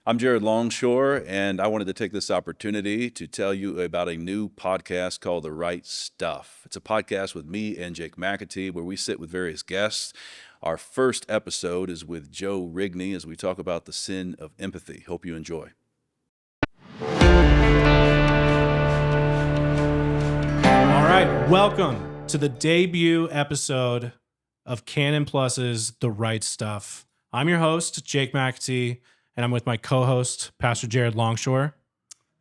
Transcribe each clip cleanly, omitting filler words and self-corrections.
I'm Jared Longshore, and I wanted to take this opportunity to tell you about a new podcast called The Right Stuff. It's a podcast with me and Jake Mcatee where we sit with various guests. Our first episode is with Joe Rigney as we talk about the sin of empathy. Hope you enjoy. All right, welcome to the debut episode of Canon Plus's The Right Stuff. I'm your host, Jake Mcatee, and I'm with my co-host, Pastor Jared Longshore.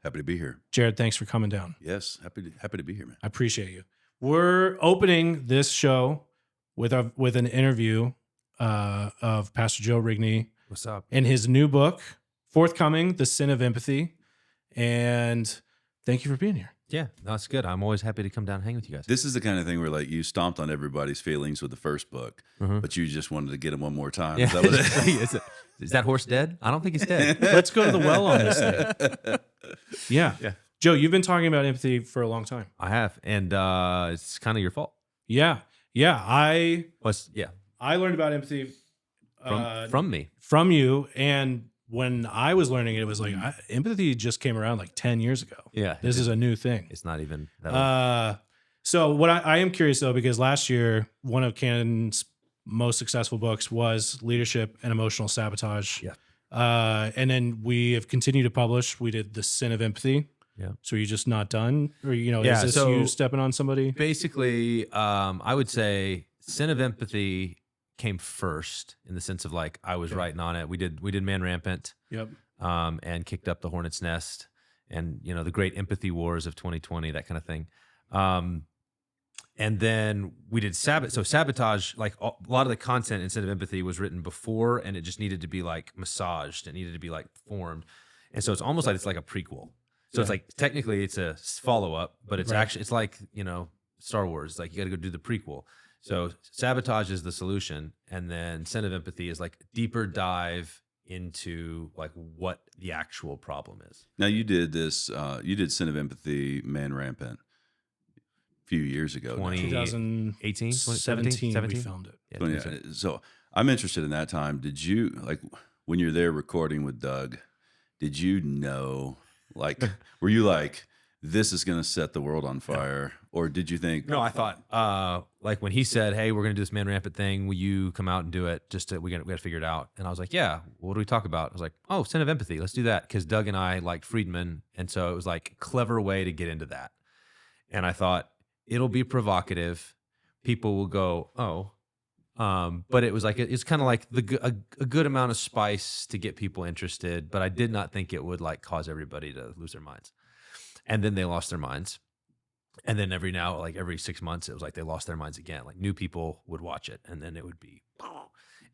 Happy to be here. Jared, thanks for coming down. Yes, happy to be here, man. I appreciate you. We're opening this show with an interview of Pastor Joe Rigney. What's up? In his new book, forthcoming, The Sin of Empathy. And thank you for being here. Yeah, that's good. I'm always happy to come down and hang with you guys. This is the kind of thing where like you stomped on everybody's feelings with the first book, but you just wanted to get him one more time. Yeah. Is that what it is? Is that horse dead? I don't think he's dead. Let's go to the well on this thing. Yeah. Joe, you've been talking about empathy for a long time. I have, and it's kind of your fault. Yeah. I learned about empathy From me. from you, and when I was learning it, was like empathy just came around like 10 years ago. Yeah, This is a new thing. It's not even that old. So what I am curious though, because last year, one of Canon's most successful books was Leadership and Emotional Sabotage. Yeah. And then we have continued to publish. We did The Sin of Empathy. Yeah. So you're just not done? Or, Yeah, is this so you stepping on somebody? Basically, I would say Sin of Empathy came first in the sense of like I was writing on it. We did Man Rampant. Yep. And kicked up the hornet's nest, and the great empathy wars of 2020, that kind of thing. And then we did Sabotage. Like a lot of the content in Sin of Empathy was written before, and it just needed to be like massaged. It needed to be like formed, and so it's almost like it's like a prequel. So it's like technically it's a follow up, but it's actually it's like Star Wars. Like you got to go do the prequel. So Sabotage is the solution, and then Sin of Empathy is like deeper dive into like what the actual problem is. Now you did this. You did Sin of Empathy, Man Rampant, a few years ago. 2018, 2017, we filmed it. Yeah, so I'm interested in that time. Did you like when you're there recording with Doug? Did you know? Like, were you like, this is going to set the world on fire, or did you think? No, I thought like when he said, "Hey, we're going to do this Man Rampant thing. Will you come out and do it? We got to figure it out." And I was like, "Yeah. What do we talk about?" I was like, "Oh, Sin of Empathy. Let's do that." Because Doug and I liked Friedman, and so it was like a clever way to get into that. And I thought it'll be provocative. People will go, "Oh," but it was like it's kind of like a good amount of spice to get people interested. But I did not think it would like cause everybody to lose their minds. And then they lost their minds. And then every 6 months, it was like they lost their minds again. Like new people would watch it, and then it would be,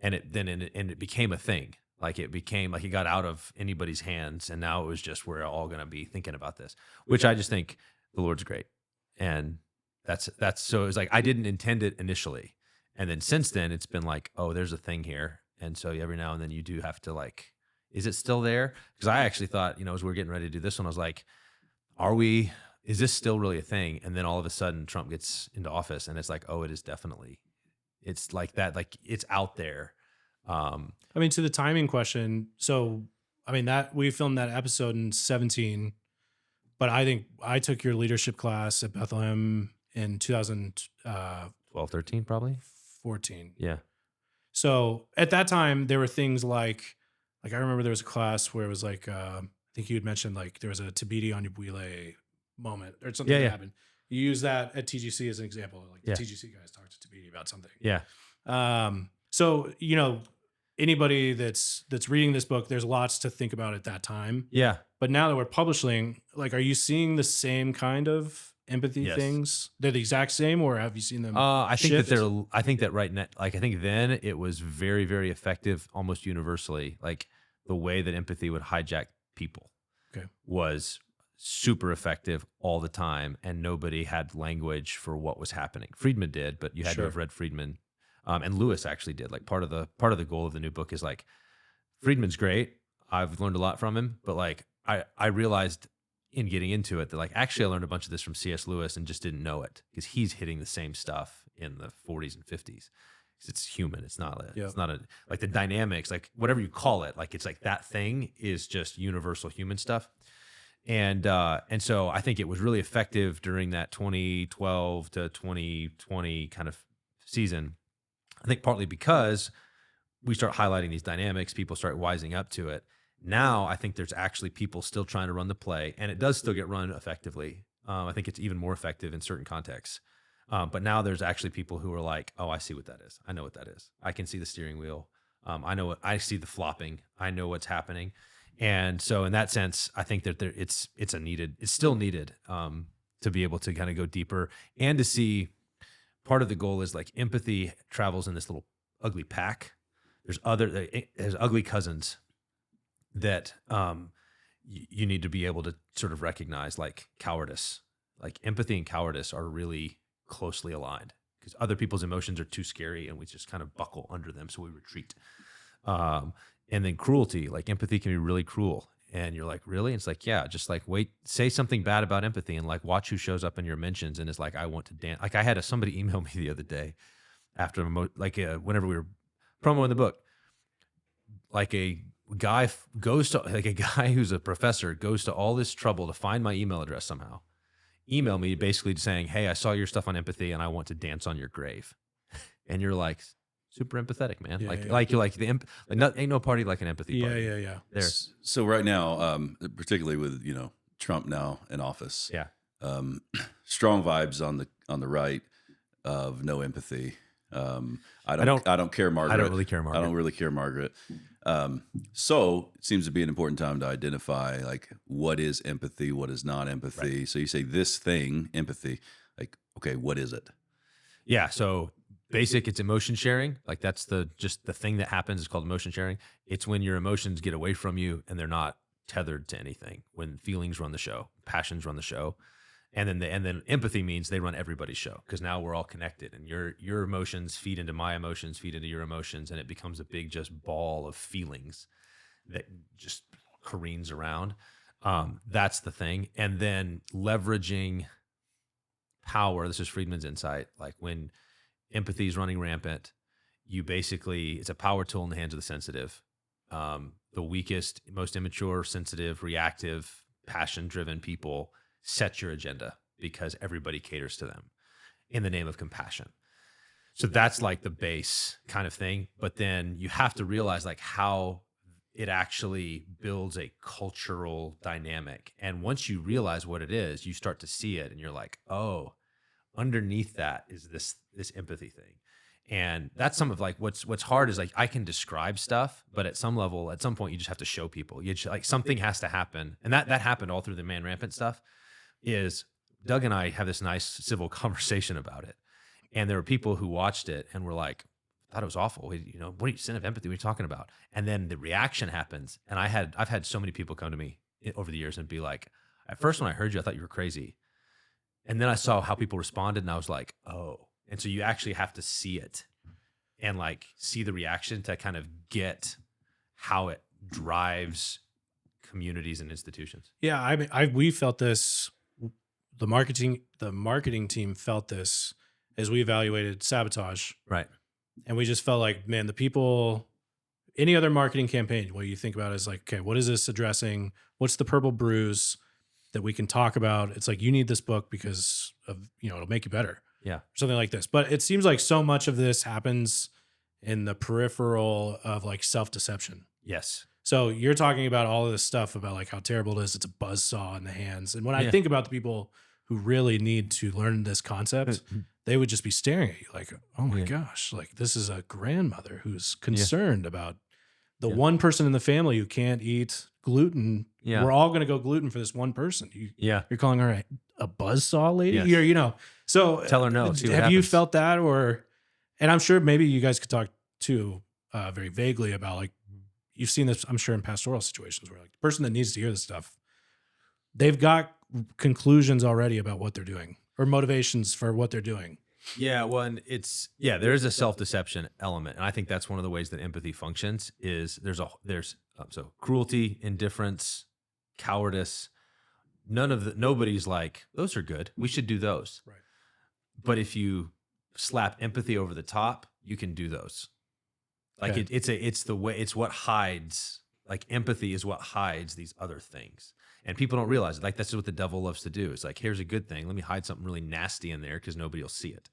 and it became a thing. Like it became like it got out of anybody's hands, and now it was just we're all going to be thinking about this, which I just think the Lord's great, and that's so it was like I didn't intend it initially, and then since then it's been like, oh, there's a thing here, and so every now and then you do have to like, is it still there? Because I actually thought as we were getting ready to do this one, I was like, is this still really a thing? And then all of a sudden Trump gets into office and it's like, oh, it is definitely, it's like that, like it's out there. To the timing question. So, that we filmed that episode in 2017, but I think I took your leadership class at Bethlehem in 2012, 13, probably 14. Yeah. So at that time there were things like I remember there was a class where it was like, I think you had mentioned like there was a Tabidi on Yubwile moment or something that happened. You use that at TGC as an example. Like the TGC guys talked to Tabidi about something. Yeah. So, anybody that's reading this book, there's lots to think about at that time. Yeah. But now that we're publishing, like, are you seeing the same kind of empathy things? They're the exact same, or have you seen them I think shift? I think that right now, like I think then it was very, very effective almost universally. Like the way that empathy would hijack people was super effective all the time, and nobody had language for what was happening. Friedman did, but you had to have read Friedman, and Lewis actually did. Like part of the goal of the new book is like Friedman's great. I've learned a lot from him, but like I realized in getting into it that like actually I learned a bunch of this from C.S. Lewis and just didn't know it because he's hitting the same stuff in the 40s and 50s. It's human. It's not Yep. it's not a, like the dynamics, like whatever you call it, like it's like that thing is just universal human stuff. And so I think it was really effective during that 2012 to 2020 kind of season. I think partly because we start highlighting these dynamics, people start wising up to it. Now I think there's actually people still trying to run the play, and it does still get run effectively. I think it's even more effective in certain contexts. But now there's actually people who are like, oh, I see what that is. I know what that is. I can see the steering wheel. I see the flopping. I know what's happening. And so in that sense, I think that it's still needed to be able to kind of go deeper and to see. Part of the goal is like empathy travels in this little ugly pack. There's ugly cousins that you need to be able to sort of recognize, like cowardice. Like empathy and cowardice are really closely aligned because other people's emotions are too scary and we just kind of buckle under them, so we retreat. And then cruelty, like empathy can be really cruel. And you're like, really? And it's like, yeah, just like wait, say something bad about empathy and like watch who shows up in your mentions and is like, I want to dance. Like I had somebody email me the other day after whenever we were promoting the book, like a guy who's a professor goes to all this trouble to find my email address somehow, email me basically saying, hey, I saw your stuff on empathy and I want to dance on your grave. And you're like, super empathetic, man. Ain't no party like an empathy party. Yeah. There. So right now, particularly with Trump now in office, Yeah. Strong vibes on the right of no empathy. I don't care, Margaret. I don't really care, Margaret. I don't really care, Margaret. So it seems to be an important time to identify like what is empathy, what is not empathy. Right. So you say this thing, empathy, like, okay, what is it? Yeah. So basic, it's emotion sharing. Like that's the thing that happens is called emotion sharing. It's when your emotions get away from you and they're not tethered to anything. When feelings run the show, passions run the show. And then empathy means they run everybody's show because now we're all connected and your emotions feed into my emotions, feed into your emotions, and it becomes a big just ball of feelings that just careens around. That's the thing. And then leveraging power. This is Friedman's insight. Like when empathy is running rampant, it's a power tool in the hands of the sensitive. The weakest, most immature, sensitive, reactive, passion-driven people set your agenda because everybody caters to them in the name of compassion. So that's like the base kind of thing. But then you have to realize like how it actually builds a cultural dynamic. And once you realize what it is, you start to see it and you're like, oh, underneath that is this empathy thing. And that's some of like what's hard is like I can describe stuff, but at some level, at some point, you just have to show people. Like something has to happen. And that happened all through the Man Rampant stuff. Is Doug and I have this nice civil conversation about it. And there were people who watched it and were like, I thought it was awful. What are you, sin of empathy? What are you talking about? And then the reaction happens. And I've had so many people come to me over the years and be like, at first when I heard you, I thought you were crazy. And then I saw how people responded and I was like, oh. And so you actually have to see it and like see the reaction to kind of get how it drives communities and institutions. Yeah. I mean, we felt this. The marketing team felt this as we evaluated Sabotage. Right. And we just felt like, man, the people, any other marketing campaign, what you think about is like, okay, what is this addressing? What's the purple bruise that we can talk about? It's like, you need this book because of, it'll make you better. Yeah. Or something like this. But it seems like so much of this happens in the peripheral of like self-deception. Yes. So you're talking about all of this stuff about like how terrible it is. It's a buzzsaw in the hands. And when I think about the people who really need to learn this concept, they would just be staring at you like, oh my gosh, like this is a grandmother who's concerned about the one person in the family who can't eat gluten. Yeah. We're all going to go gluten for this one person. You're calling her a buzzsaw lady? Yes. So tell her no. Have you felt that? And I'm sure maybe you guys could talk too very vaguely about like, you've seen this, I'm sure, in pastoral situations where like the person that needs to hear this stuff, they've got conclusions already about what they're doing or motivations for what they're doing. Yeah, well, and there is a self-deception element, and I think that's one of the ways that empathy functions. Is there's cruelty, indifference, cowardice. Nobody's like those are good. We should do those. Right. But if you slap empathy over the top, you can do those. Like Okay. it's what hides, like empathy is what hides these other things. And people don't realize it. Like that's what the devil loves to do. It's like, here's a good thing. Let me hide something really nasty in there because nobody will see it.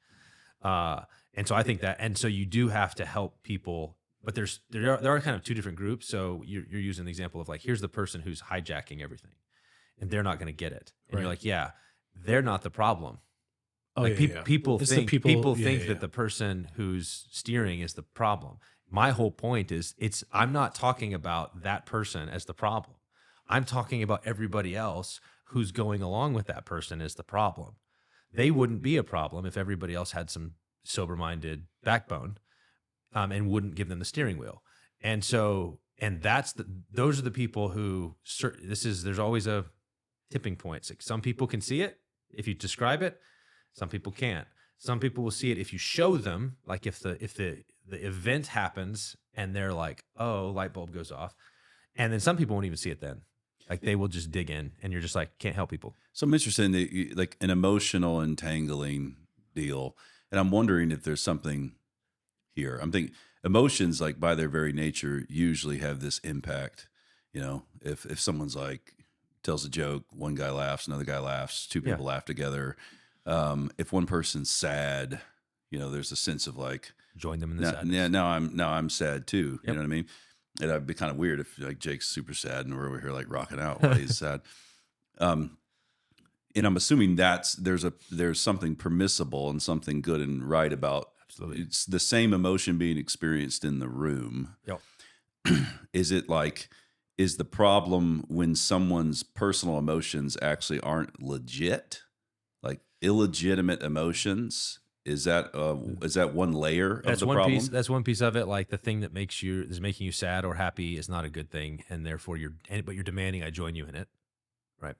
And so I think that, and so you do have to help people, but there are kind of two different groups. So you're using the example of like, here's the person who's hijacking everything and they're not going to get it. And Right. you're like, yeah, they're not the problem. Oh, Like yeah. people It's the think people- yeah, think yeah, that yeah. the person who's steering is the problem. My whole point is I'm not talking about that person as the problem. I'm talking about everybody else who's going along with that person as the problem. They wouldn't be a problem if everybody else had some sober-minded backbone, and wouldn't give them the steering wheel. And so, and those are the people who there's always a tipping point. It's like some people can see it if you describe it, some people can't. Some people will see it if you show them, like if the event happens and they're like, oh, light bulb goes off. And then some people won't even see it then. Like they will just dig in and you're just like, can't help people. So I'm interested in like an emotional entangling deal. And I'm wondering if there's something here. I'm thinking emotions, like by their very nature, usually have this impact. You know, if someone's like tells a joke, one guy laughs, another guy laughs, two people laugh together. If one person's sad, you know, there's a sense of like, join them in the sadness. Yeah, now I'm sad too. Yep. You know what I mean? And it'd be kind of weird if like Jake's super sad and we're over here like rocking out while he's sad. And I'm assuming there's something permissible and something good and right about. Absolutely. It's the same emotion being experienced in the room. Yep. Is the problem when someone's personal emotions actually aren't legit, like illegitimate emotions? Is that one layer of the problem? That's one piece of it. Like the thing that is making you sad or happy is not a good thing, and therefore but you're demanding I join you in it, right?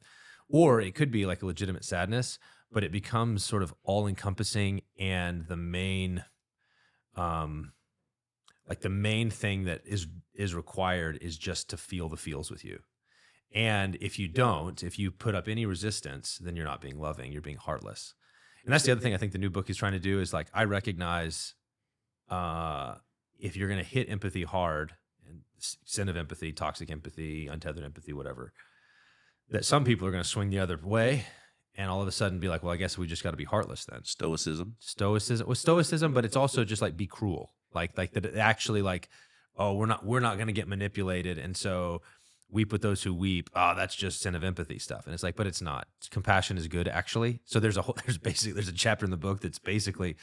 Or it could be like a legitimate sadness, but it becomes sort of all encompassing, and the main, like the main thing that is required is just to feel the feels with you. And if you put up any resistance, then you're not being loving, you're being heartless. And that's the other thing I think the new book is trying to do is like, I recognize if you're going to hit empathy hard, and sin of empathy, toxic empathy, untethered empathy, whatever, that some people are going to swing the other way and all of a sudden be like, well, I guess we just got to be heartless then. Stoicism, but it's also just like be cruel. Like that it actually like, oh, we're not going to get manipulated. And so weep with those who weep. Oh, that's just sin of empathy stuff. And it's like, but it's not. Compassion is good, actually. So there's a chapter in the book that's basically,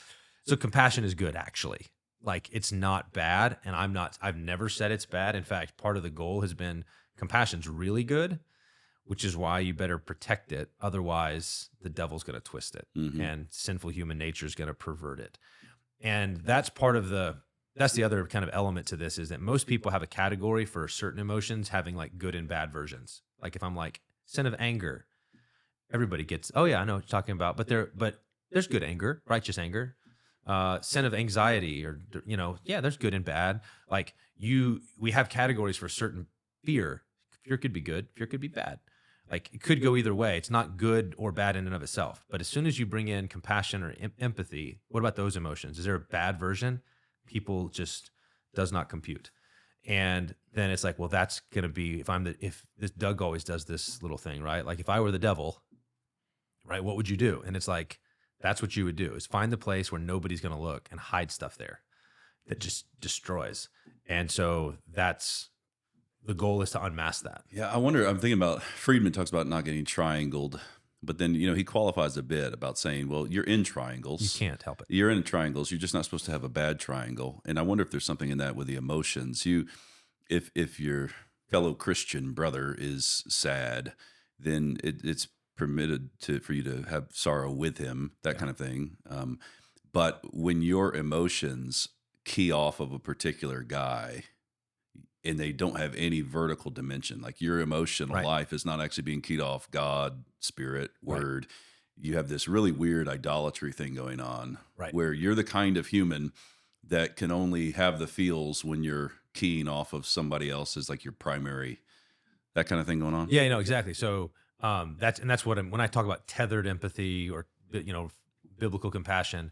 so compassion is good, actually. Like it's not bad. And I've never said it's bad. In fact, part of the goal has been compassion's really good, which is why you better protect it. Otherwise, the devil's going to twist it, and sinful human nature is going to pervert it. And that's the other kind of element to this, is that most people have a category for certain emotions having like good and bad versions. Like if I'm like sin of anger, everybody gets, oh yeah, I know what you're talking about, but there's good anger, righteous anger. Sin of anxiety, or, you know, yeah, there's good and bad. Like we have categories for certain fear. Fear could be good, fear could be bad. Like it could go either way. It's not good or bad in and of itself. But as soon as you bring in compassion or empathy, what about those emotions? Is there a bad version? People just does not compute. And then it's like, well, that's going to be, if this Doug always does this little thing, right? Like if I were the devil, right, what would you do? And it's like, that's what you would do, is find the place where nobody's going to look and hide stuff there that just destroys. And so the goal is to unmask that. Yeah, I'm thinking about, Friedman talks about not getting triangled, but then, you know, he qualifies a bit about saying, well, you're in triangles. You can't help it. You're in triangles. You're just not supposed to have a bad triangle. And I wonder if there's something in that with the emotions. If your fellow Christian brother is sad, then it's permitted for you to have sorrow with him, that kind of thing. But when your emotions key off of a particular guy, and they don't have any vertical dimension, like your emotional life is not actually being keyed off God, Spirit, Word. You have this really weird idolatry thing going on, where you're the kind of human that can only have the feels when you're keying off of somebody else's, like your primary, that kind of thing going on. Yeah, you know, exactly. So that's what when I talk about tethered empathy or, you know, biblical compassion,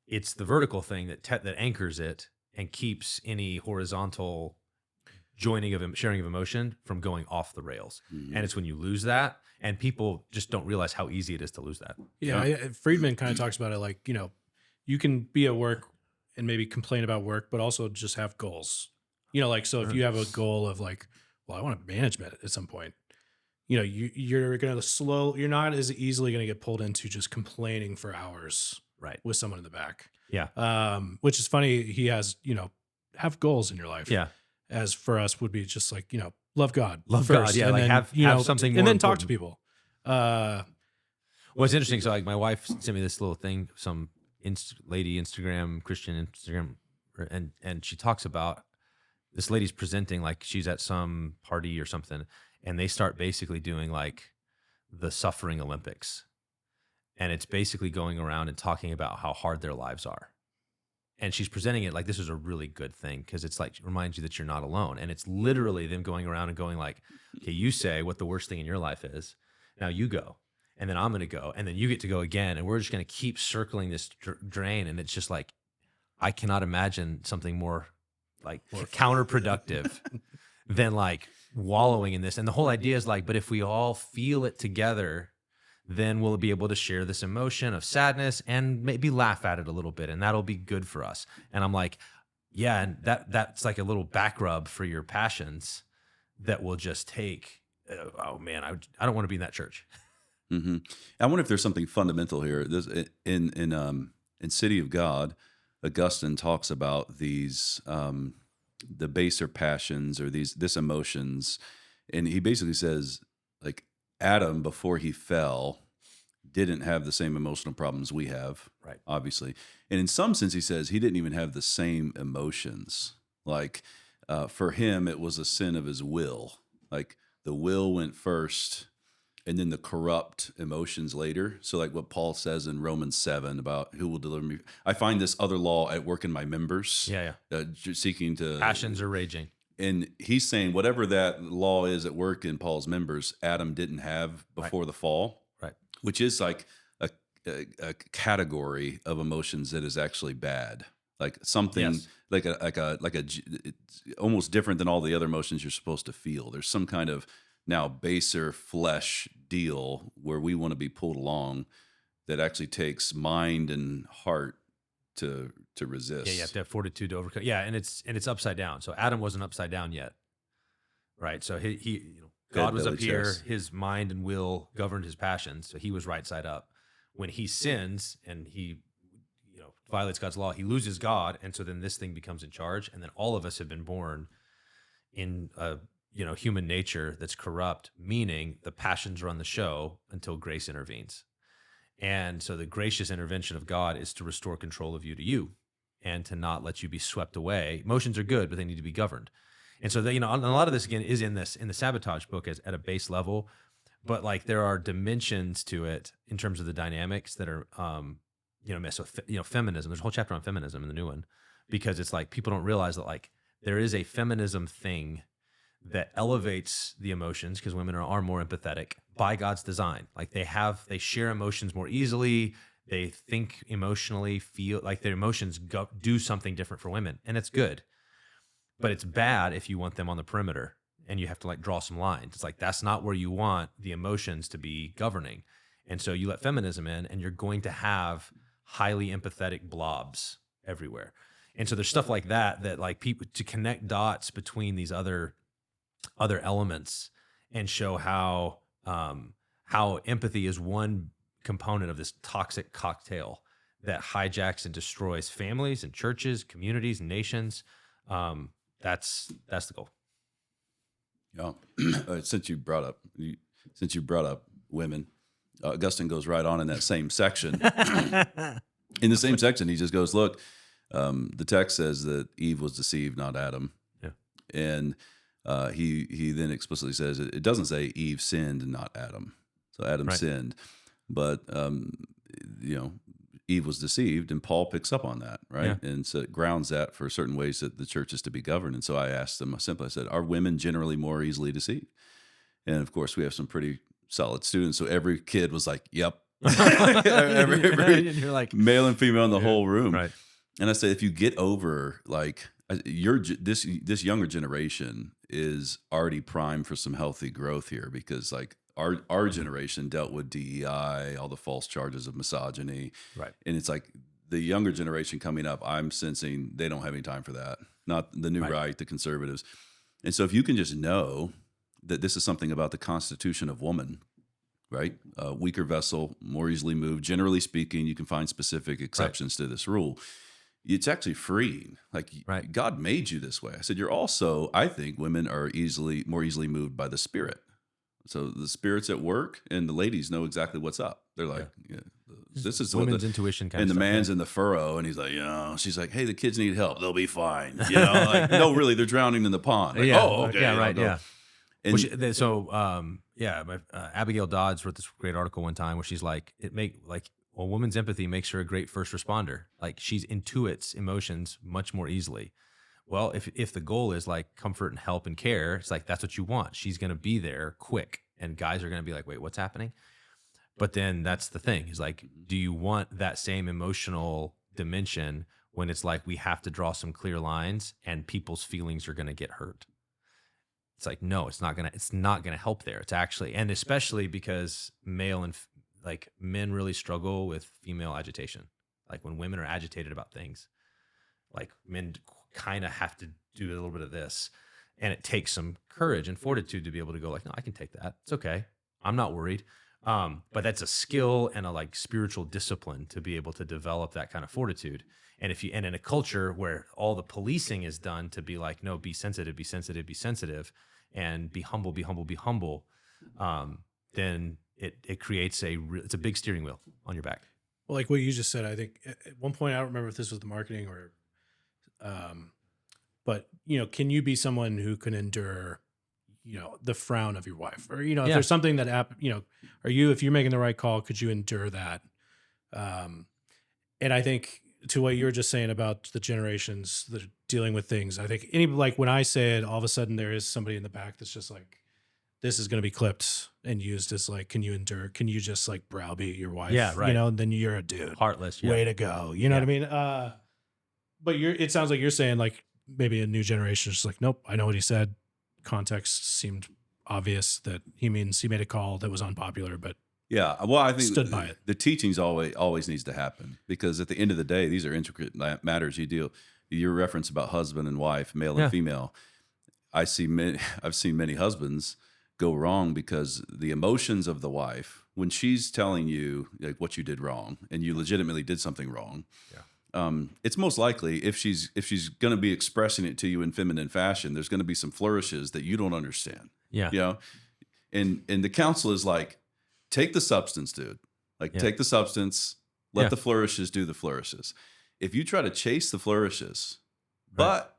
it's the vertical thing that anchors it and keeps any horizontal joining of sharing of emotion from going off the rails. Mhm. And it's when you lose that, and people just don't realize how easy it is to lose that. Yeah, Friedman kind of talks about it like, you can be at work and maybe complain about work, but also just have goals. Like, so if you have a goal of like, well, I want management at some point, you're going to you're not as easily going to get pulled into just complaining for hours Right. with someone in the back. Yeah. Which is funny. He has, have goals in your life. Yeah. As for us would be just like, love God. Love first, God. Yeah. and Like then, have something more and then important. talk to people. Well, it's interesting. So like my wife sent me this little thing, some lady Instagram, Christian Instagram, and she talks about this lady's presenting like she's at some party or something, and they start basically doing like the suffering Olympics. And it's basically going around and talking about how hard their lives are. And she's presenting it like this is a really good thing because it's like, it reminds you that you're not alone. And it's literally them going around and going like, okay, you say what the worst thing in your life is. Now you go. And then I'm going to go. And then you get to go again. And we're just going to keep circling this drain. And it's just like, I cannot imagine something more like counterproductive than like wallowing in this. And the whole idea is like, but if we all feel it together, then we'll be able to share this emotion of sadness and maybe laugh at it a little bit. And that'll be good for us. And I'm like, yeah. And that's like a little back rub for your passions that will just take, oh man, I don't want to be in that church. Mm-hmm. I wonder if there's something fundamental here. In City of God, Augustine talks about these the baser passions or this emotions, and he basically says like Adam before he fell didn't have the same emotional problems we have, right? Obviously, and in some sense, he says he didn't even have the same emotions. Like for him, it was a sin of his will. Like the will went first, and then the corrupt emotions later. So like what Paul says in Romans 7 about who will deliver me. I find this other law at work in my members. Yeah. Seeking to. Passions are raging. And he's saying whatever that law is at work in Paul's members, Adam didn't have before the fall. Right. Which is like a category of emotions that is actually bad. Like something like it's almost different than all the other emotions you're supposed to feel. There's some kind of now baser flesh deal where we want to be pulled along that actually takes mind and heart to resist. Yeah, you have to have fortitude to overcome. Yeah, and it's upside down. So Adam wasn't upside down yet, right? So he God was up here. His mind and will governed his passions, so he was right side up. When he sins and he violates God's law, he loses God, and so then this thing becomes in charge. And then all of us have been born in a human nature that's corrupt, meaning the passions run the show until grace intervenes. And so the gracious intervention of God is to restore control of you to you and to not let you be swept away. Emotions are good, but they need to be governed. And so, and a lot of this, again, is in the Sabotage book at a base level, but like there are dimensions to it in terms of the dynamics that are, feminism. There's a whole chapter on feminism in the new one, because it's like people don't realize that like there is a feminism thing that elevates the emotions because women are more empathetic by God's design. Like they share emotions more easily. They think emotionally, feel like their emotions do something different for women, and it's good. But it's bad if you want them on the perimeter and you have to like draw some lines. It's like that's not where you want the emotions to be governing. And so you let feminism in, and you're going to have highly empathetic blobs everywhere. And so there's stuff like that like people to connect dots between these other elements and show how empathy is one component of this toxic cocktail that hijacks and destroys families and churches, communities, and nations. That's the goal. Yeah. Since you brought up women, Augustine goes right on in that same section. In the same section, he just goes, look, the text says that Eve was deceived, not Adam. Yeah. And he then explicitly says it doesn't say Eve sinned and not Adam. So Adam sinned, but Eve was deceived, and Paul picks up on that, right? Yeah. And so it grounds that for certain ways that the church is to be governed. And so I asked them, I said, are women generally more easily deceived? And of course, we have some pretty solid students. So every kid was like, yep. Every You're like male and female in the whole room. right. And I say, if you get over like this younger generation is already primed for some healthy growth here, because like our generation dealt with DEI, all the false charges of misogyny, Right. and it's like the younger generation coming up, I'm sensing they don't have any time for that. Not the new right, the conservatives. And so if you can just know that this is something about the constitution of woman, right? Weaker vessel, more easily moved. Generally speaking, you can find specific exceptions to this rule. It's actually freeing. Like God made you this way. I said, you're also, I think women are more easily moved by the Spirit. So the Spirit's at work, and the ladies know exactly what's up. They're like, this is women's intuition kind and of the stuff. man's in the furrow, and he's like, she's like, hey, the kids need help. They'll be fine. Like, no, really, they're drowning in the pond. Like, oh, okay. Yeah, right, yeah. And, Abigail Dodds wrote this great article one time where she's like, a woman's empathy makes her a great first responder. Like she's intuits emotions much more easily. Well, if the goal is like comfort and help and care, it's like that's what you want. She's going to be there quick, and guys are going to be like, wait, what's happening? But then that's the thing is like, do you want that same emotional dimension when it's like we have to draw some clear lines and people's feelings are going to get hurt? It's like, no, it's not gonna help there. It's actually, and especially because men really struggle with female agitation. Like when women are agitated about things, like men kind of have to do a little bit of this, and it takes some courage and fortitude to be able to go like, no, I can take that. It's okay. I'm not worried. But that's a skill and a like spiritual discipline to be able to develop that kind of fortitude. And and in a culture where all the policing is done to be like, no, be sensitive, be sensitive, be sensitive, and be humble, be humble, be humble, then it creates it's a big steering wheel on your back. Well, like what you just said, I think at one point, I don't remember if this was the marketing or, but can you be someone who can endure, the frown of your wife, or, if there's something that, if you're making the right call, could you endure that? And I think to what you were just saying about the generations that are dealing with things, I think when I say it, all of a sudden there is somebody in the back that's just like, this is going to be clipped and used as like, can you endure? Can you just like browbeat your wife? Yeah, right. Then you're a dude. Heartless. Way to go. You know what I mean? But it sounds like you're saying like maybe a new generation is just like, nope, I know what he said. Context seemed obvious that he made a call that was unpopular, but yeah, well, I think stood by it. The teachings always needs to happen, because at the end of the day, these are intricate matters. Your reference about husband and wife, male and female. I've seen many husbands go wrong because the emotions of the wife, when she's telling you like what you did wrong and you legitimately did something wrong, it's most likely if she's going to be expressing it to you in feminine fashion, there's going to be some flourishes that you don't understand. Yeah. And the counsel is like, take the substance, dude. Like take the substance, let the flourishes do the flourishes. If you try to chase the flourishes, but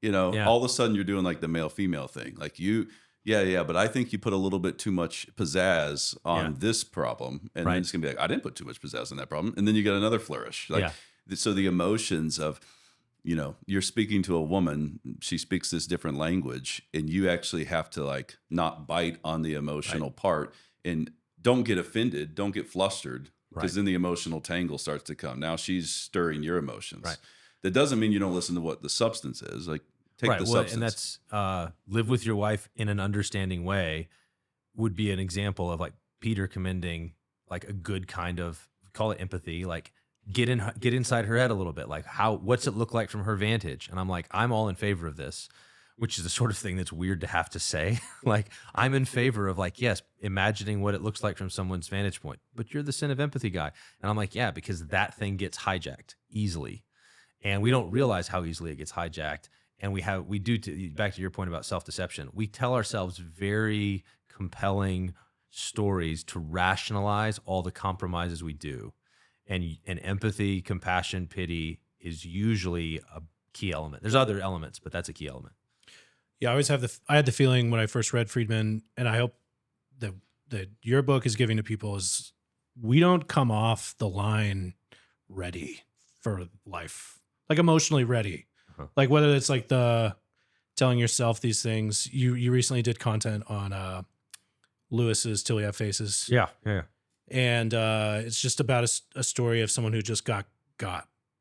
all of a sudden you're doing like the male female thing, like but I think you put a little bit too much pizzazz on this problem, and then it's gonna be like, I didn't put too much pizzazz on that problem, and then you get another flourish. So the emotions of, you're speaking to a woman, she speaks this different language, and you actually have to like not bite on the emotional part, and don't get offended, don't get flustered, because then the emotional tangle starts to come. Now she's stirring your emotions. Right. That doesn't mean you don't listen to what the substance is. Like take the substance. And that's live with your wife in an understanding way would be an example of like Peter commending like a good kind of, call it empathy, like get inside her head a little bit. Like what's it look like from her vantage? And I'm like, I'm all in favor of this, which is the sort of thing that's weird to have to say. Like I'm in favor of like, yes, imagining what it looks like from someone's vantage point, but you're the sin of empathy guy. And I'm like, yeah, because that thing gets hijacked easily. And we don't realize how easily it gets hijacked. And we do, back to your point about self-deception, we tell ourselves very compelling stories to rationalize all the compromises we do. And empathy, compassion, pity is usually a key element. There's other elements, but that's a key element. Yeah, I had the feeling when I first read Friedman, and I hope that your book is giving to people, is we don't come off the line ready for life, like emotionally ready. Like whether it's like the telling yourself these things. You recently did content on Lewis's Till We Have Faces. Yeah. And it's just about a story of someone who just got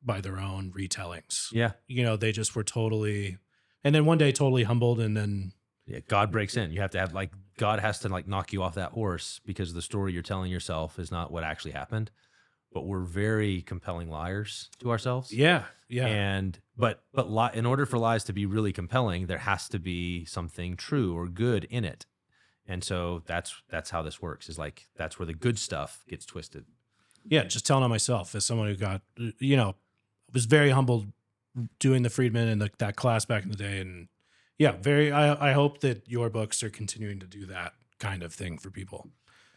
by their own retellings. Yeah. You know, they just were totally, and then one day totally humbled, and then God breaks in. You have to have God has to knock you off that horse because the story you're telling yourself is not what actually happened. But we're very compelling liars to ourselves. yeah. And but in order for lies to be really compelling, there has to be something true or good in it. And so that's how this works. Is that's where the good stuff gets twisted. Yeah, just telling on myself as someone who got, you know, was very humbled doing the Friedman and that class back in the day. And yeah, I hope that your books are continuing to do that kind of thing for people.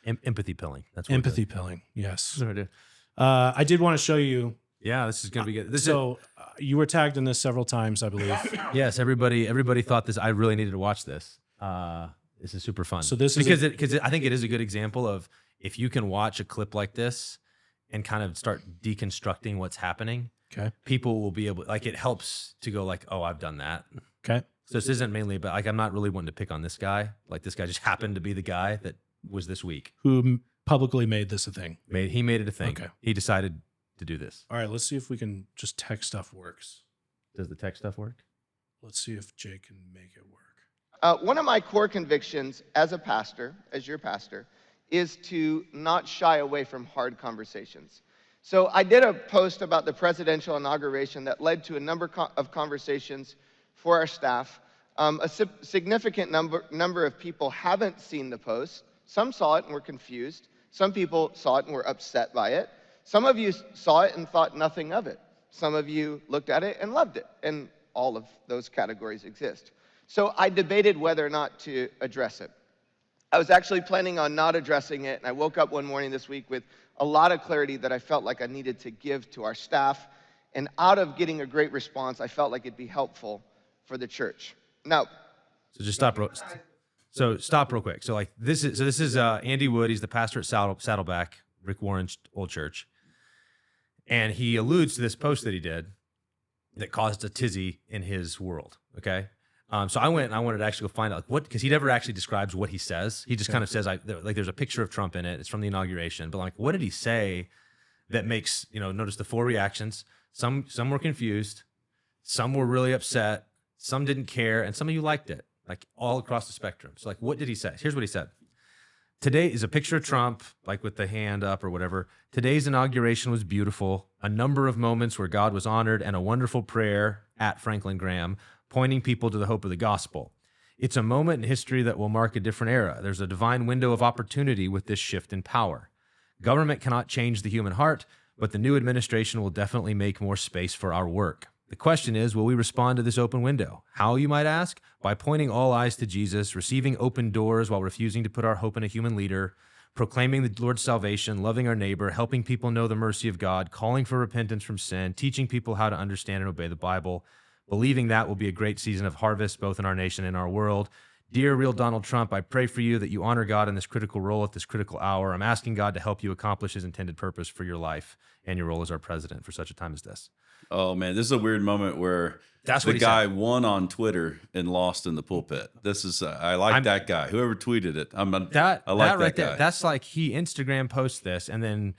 Empathy pilling. That's what Empathy pilling. Yes. That's what I do. I did want to show you. Yeah, this is going to be good. You were tagged in this several times, I believe. Yes, everybody thought this. I really needed to watch this. This is super fun. So this is because I think it is a good example of if you can watch a clip like this and kind of start deconstructing what's happening. Okay. People will be able, it helps to go oh, I've done that. Okay. So this isn't mainly about, I'm not really wanting to pick on this guy. This guy just happened to be the guy that was this week. Who publicly made this a thing. He made it a thing. Okay. He decided to do this. All right, let's see if we can just tech stuff works. Does the tech stuff work? Let's see if Jake can make it work. One of my core convictions as a pastor, as your pastor, is to not shy away from hard conversations. So I did a post about the presidential inauguration that led to a number of conversations for our staff. A significant number of people haven't seen the post. Some saw it and were confused. Some people saw it and were upset by it. Some of you saw it and thought nothing of it. Some of you looked at it and loved it, and all of those categories exist. So I debated whether or not to address it. I was actually planning on not addressing it, and I woke up one morning this week with a lot of clarity that I felt like I needed to give to our staff, and out of getting a great response, I felt like it'd be helpful for the church. Now, so just stop. Stop real quick. So this is Andy Wood. He's the pastor at Saddleback, Rick Warren's old church, and he alludes to this post that he did that caused a tizzy in his world. Okay. So I went and I wanted to actually go find out because he never actually describes what he says. He just kind of says there's a picture of Trump in it. It's from the inauguration, but what did he say that makes, notice the 4 reactions. Some were confused, some were really upset, some didn't care, and some of you liked it, all across the spectrum. So what did he say? Here's what he said. Today is a picture of Trump, with the hand up or whatever. Today's inauguration was beautiful. A number of moments where God was honored and a wonderful prayer at Franklin Graham, pointing people to the hope of the gospel. It's a moment in history that will mark a different era. There's a divine window of opportunity with this shift in power. Government cannot change the human heart, but the new administration will definitely make more space for our work. The question is, will we respond to this open window? How, you might ask? By pointing all eyes to Jesus, receiving open doors while refusing to put our hope in a human leader, proclaiming the Lord's salvation, loving our neighbor, helping people know the mercy of God, calling for repentance from sin, teaching people how to understand and obey the Bible, believing that will be a great season of harvest both in our nation and our world. Dear real Donald Trump, I pray for you that you honor God in this critical role at this critical hour. I'm asking God to help you accomplish his intended purpose for your life and your role as our president for such a time as this. Oh, man, this is a weird moment where That's the what he guy said. won on Twitter and lost in the pulpit. This is, I like that guy. Whoever tweeted it, I like that right guy. there. That's he Instagram posts this, and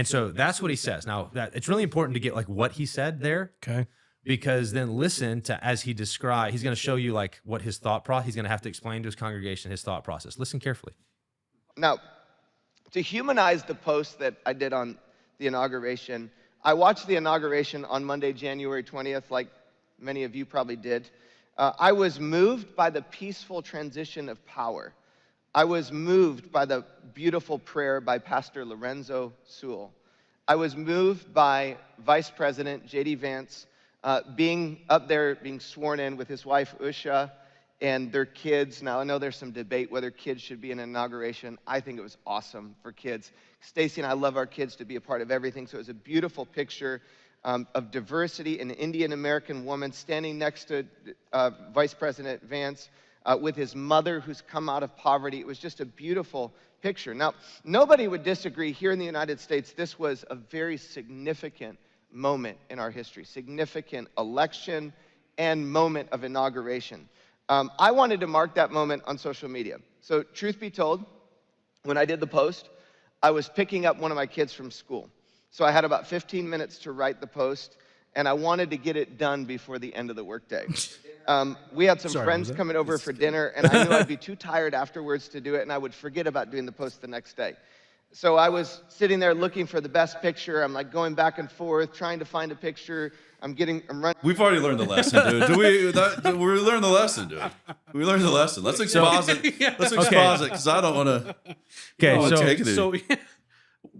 so that's what he says. Now, it's really important to get what he said there. Okay. Because then listen to, as he describes, he's going to show you what his thought process, he's going to have to explain to his congregation his thought process. Listen carefully. Now, to humanize the post that I did on the inauguration, I watched the inauguration on Monday, January 20th, like many of you probably did. I was moved by the peaceful transition of power. I was moved by the beautiful prayer by Pastor Lorenzo Sewell. I was moved by Vice President J.D. Vance being up there, being sworn in with his wife, Usha, and their kids. Now, I know there's some debate whether kids should be in an inauguration. I think it was awesome for kids. Stacy and I love our kids to be a part of everything, so it was a beautiful picture of diversity. An Indian American woman standing next to Vice President Vance with his mother who's come out of poverty. It was just a beautiful picture. Now, nobody would disagree here in the United States, this was a very significant moment in our history, significant election and moment of inauguration. I wanted to mark that moment on social media. So truth be told, when I did the post, I was picking up one of my kids from school. So I had about 15 minutes to write the post, and I wanted to get it done before the end of the workday. We had some friends coming over for dinner, and I knew I'd be too tired afterwards to do it, and I would forget about doing the post the next day. So I was sitting there looking for the best picture. I'm like going back and forth, trying to find a picture. I'm running. We've already learned the lesson, dude. We learned the lesson, dude. We learned the lesson. Let's exposit. Let's exposit, because I don't want to. Okay, take it. So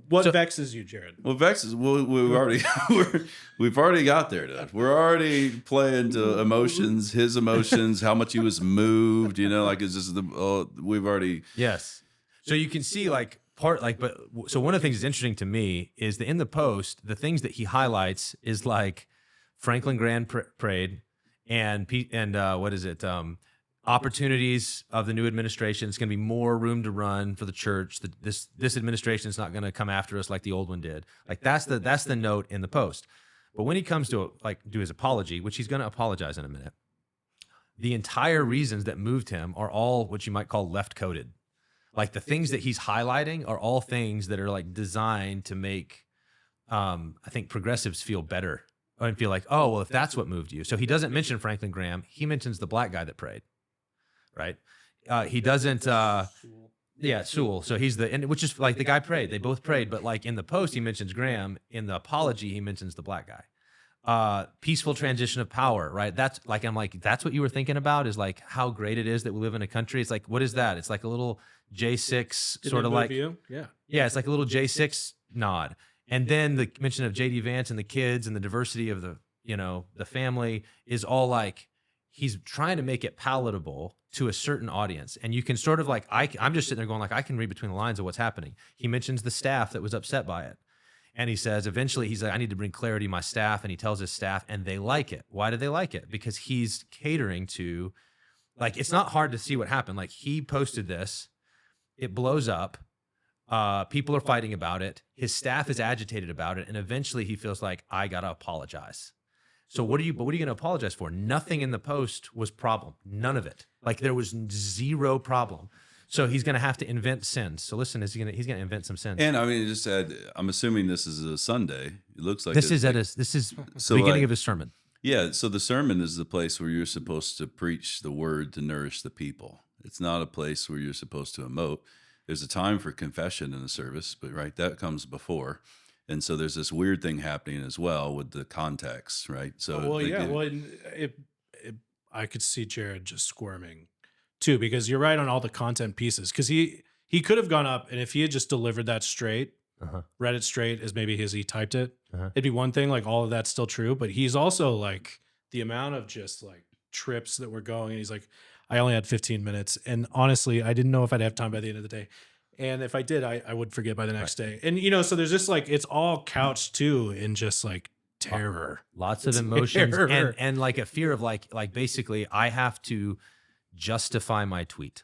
what vexes you, Jared? What vexes? We've already got there, dude. We're already playing to emotions, his emotions, how much he was moved. Like it's just we've already. Yes. So you can see so one of the things that's interesting to me is that in the post, the things that he highlights is like Franklin Graham prayed and what is it? Opportunities of the new administration. It's going to be more room to run for the church. This administration is not going to come after us like the old one did. Like that's the note in the post. But when he comes to do his apology, which he's going to apologize in a minute, the entire reasons that moved him are all what you might call left coded. Like the things that he's highlighting are all things that are like designed to make, I think, progressives feel better and feel like, oh, well, if that's what moved you. So he doesn't mention Franklin Graham. He mentions the black guy that prayed. Right. He doesn't. Sewell. So he's which is like the guy prayed. They both prayed. But like in the post, he mentions Graham. In the apology, he mentions the black guy. Peaceful transition of power. Right. That's like, I'm like, that's what you were thinking about, is like how great it is that we live in a country. It's like, what is that? It's like a little J6 sort of like. Yeah. It's like a little J6 nod. And then the mention of J.D. Vance and the kids and the diversity of the family is all like, he's trying to make it palatable to a certain audience. And you can sort of like, I'm just sitting there going like, I can read between the lines of what's happening. He mentions the staff that was upset by it. And he says, eventually he's like, I need to bring clarity to my staff. And he tells his staff and they like it. Why do they like it? Because he's catering to, like, it's not hard to see what happened. Like he posted this, it blows up. People are fighting about it. His staff is agitated about it. And eventually he feels like, I got to apologize. So what are you going to apologize for? Nothing in the post was problem. None of it. Like there was zero problem. So he's going to have to invent sins. So listen, he's going to invent some sins. And I mean, just said, I'm assuming this is a Sunday. It looks like this is the beginning of his sermon. Yeah. So the sermon is the place where you're supposed to preach the word to nourish the people. It's not a place where you're supposed to emote. There's a time for confession in the service, but right, that comes before. And so there's this weird thing happening as well with the context, right? So I could see Jared just squirming too, because you're right on all the content pieces. Because he could have gone up, and if he had just delivered that straight, read it straight as maybe he typed it, it'd be one thing. Like all of that's still true, but he's also like the amount of just like trips that were going, and he's like, I only had 15 minutes, and honestly, I didn't know if I'd have time by the end of the day. And if I did, I would forget by the next day. And, so there's just like, it's all couched too in just like terror. Lots of emotions and like a fear of like basically I have to justify my tweet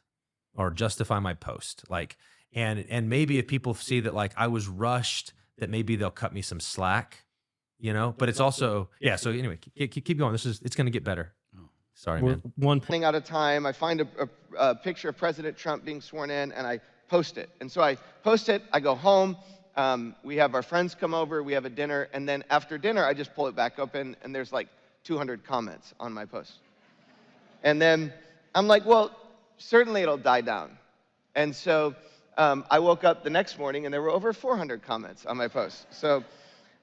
or justify my post. Like, and maybe if people see that like I was rushed, that maybe they'll cut me some slack, but it's also, yeah. So anyway, keep going. It's going to get better. Sorry, man. One thing at a time, I find a picture of President Trump being sworn in, and I post it. And so I post it, I go home, we have our friends come over, we have a dinner, and then after dinner, I just pull it back open, and there's like 200 comments on my post. And then I'm like, well, certainly it'll die down. And so I woke up the next morning, and there were over 400 comments on my post. So,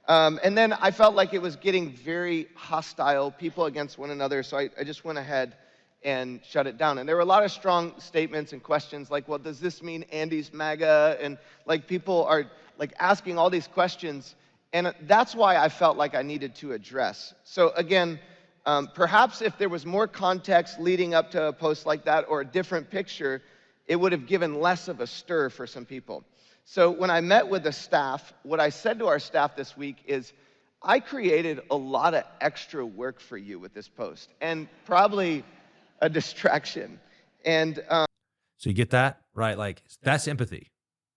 and then I felt like it was getting very hostile, people against one another, so I just went ahead and shut it down. And there were a lot of strong statements and questions like, well, does this mean Andy's MAGA? And like people are like asking all these questions. And that's why I felt like I needed to address. So again, perhaps if there was more context leading up to a post like that or a different picture, it would have given less of a stir for some people. So when I met with the staff, what I said to our staff this week is, I created a lot of extra work for you with this post, and probably a distraction. And so you get that, right? Like that's empathy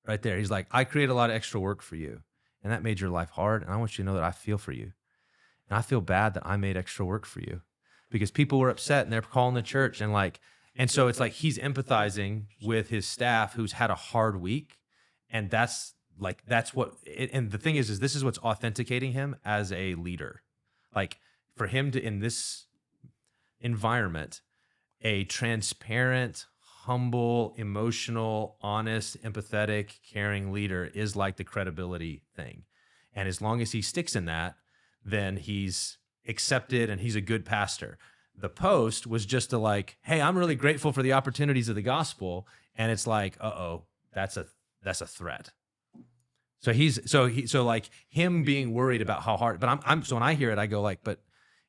right there. He's like, I create a lot of extra work for you, and that made your life hard. And I want you to know that I feel for you. And I feel bad that I made extra work for you, because people were upset and they're calling the church and so it's like he's empathizing with his staff who's had a hard week. And that's like that's what, and the thing is this is what's authenticating him as a leader. Like for him to, in this environment, a transparent, humble, emotional, honest, empathetic, caring leader is like the credibility thing. And as long as he sticks in that, then he's accepted and he's a good pastor. The post was just like, hey, I'm really grateful for the opportunities of the gospel. And it's like, uh-oh, that's a threat. So like him being worried about how hard, but so when I hear it, I go like, but